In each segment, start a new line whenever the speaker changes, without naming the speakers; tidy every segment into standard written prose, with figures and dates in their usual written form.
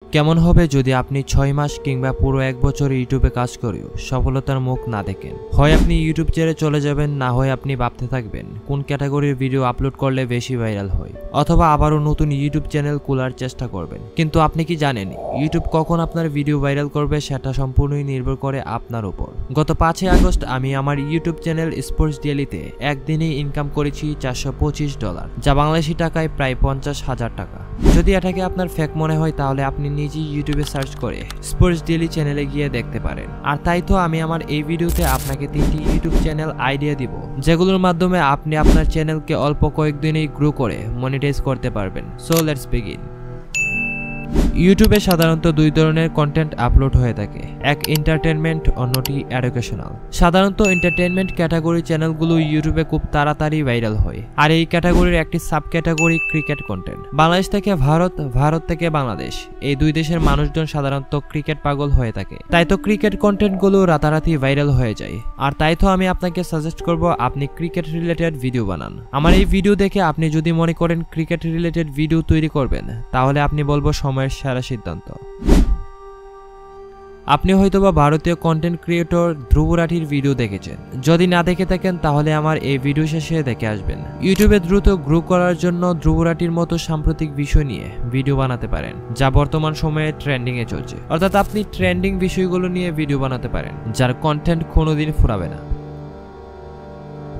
কেমন হবে যদি আপনি 6 মাস কিংবা পুরো 1 বছর ইউটিউবে কাজ করেও সফলতার মুখ না দেখেন? হয় আপনি ইউটিউব ছেড়ে চলে যাবেন, না হয় আপনি ভাবতে থাকবেন কোন ক্যাটাগরির ভিডিও আপলোড করলে বেশি ভাইরাল হয়, অথবা আবারও নতুন ইউটিউব চ্যানেল খোলার চেষ্টা করবেন। কিন্তু আপনি কি জানেন ইউটিউব কখন আপনার ভিডিও ভাইরাল করবে সেটা সম্পূর্ণই নির্ভর করে আপনার উপর। গত 5 আগস্ট আমি আমার ইউটিউব চ্যানেল স্পোর্টস ডেইলিতে একদিনেই ইনকাম করেছি $425, যা বাংলাদেশি টাকায় প্রায় 50,000 টাকা। যদি এটাকে আপনার ফেক মনে হয় তাহলে আপনি নিজেই ইউটিউবে সার্চ করে স্পোর্টস ডেইলি চ্যানেলে গিয়ে দেখতে পারেন। আর তাই তো আমি আমার এই ভিডিওতে আপনাকে 3টি ইউটিউব চ্যানেল আইডিয়া দিব, যেগুলোর মাধ্যমে আপনি আপনার চ্যানেলকে অল্প কয়েকদিনেই গ্রো করে মনিটাইজ করতে পারবেন। So let's begin. ইউটিউবে সাধারণত 2 ধরনের কন্টেন্ট আপলোড হয়ে থাকে, এক এন্টারটেনমেন্ট, অন্যটি এডুকেশনাল। সাধারণত এন্টারটেনমেন্ট ক্যাটাগরি চ্যানেলগুলো ইউটিউবে খুব তাড়াতাড়ি ভাইরাল হয়, আর এই ক্যাটাগরির একটি sub category cricket content. Bangladesh থেকে ভারত, ভারত থেকে বাংলাদেশ, এই 2 দেশের মানুষজন সাধারণত ক্রিকেট পাগল হয়ে থাকে, তাই তো ক্রিকেট কন্টেন্টগুলো রাতারাতি ভাইরাল হয়ে যায়। আর তাই তো আমি আপনাকে সাজেস্ট করব আপনি ক্রিকেট রিলেটেড ভিডিও বানান। আমার এই ভিডিও দেখে আপনি যদি মনে করেন ক্রিকেট রিলেটেড ভিডিও তৈরি করবেন, তাহলে আপনি বলবো সময়ের সেরা সিদ্ধান্ত। আপনি হয়তোবা ভারতীয় কন্টেন্ট ক্রিয়েটর ধ্রুব রাঠির ভিডিও দেখেছেন। যদি না দেখে থাকেন তাহলে আমার এই ভিডিও শেষে দেখে আসবেন। ইউটিউবে দ্রুত গ্রো করার জন্য ধ্রুব রাঠির মতো সাম্প্রতিক বিষয় নিয়ে ভিডিও বানাতে পারেন, যা বর্তমান সময়ে ট্রেন্ডিং এ চলছে। অর্থাৎ আপনি ট্রেন্ডিং বিষয়গুলো নিয়ে ভিডিও বানাতে পারেন, যার কন্টেন্ট কোনোদিন ফুরাবে না।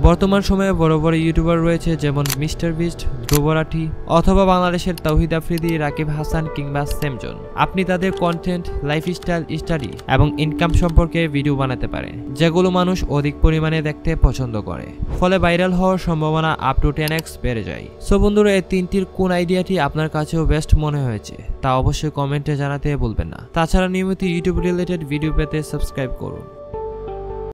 বর্তমান সময়ে বড় বড় ইউটিউবার রয়েছে, যেমন মিস্টার বিস্ট, ধ্রুব রাঠি, অথবা বাংলাদেশের তাওহিদ আফ্রিদি, রাকিব হাসান কিংবা সেমজন। আপনি তাদের কন্টেন্ট, লাইফস্টাইল, স্টাডি এবং ইনকাম সম্পর্কে ভিডিও বানাতে পারেন, যেগুলো মানুষ অধিক পরিমাণে দেখতে পছন্দ করে, ফলে ভাইরাল হওয়ার সম্ভাবনা আপ টু 10x বেড়ে যায়। সো বন্ধুরা, এই 3টির কোন আইডিয়াটি আপনার কাছেও বেস্ট মনে হয়েছে তা অবশ্যই কমেন্টে জানাতে ভুলবেন না। তাছাড়া নিয়মিত ইউটিউব রিলেটেড ভিডিও পেতে সাবস্ক্রাইব করুন।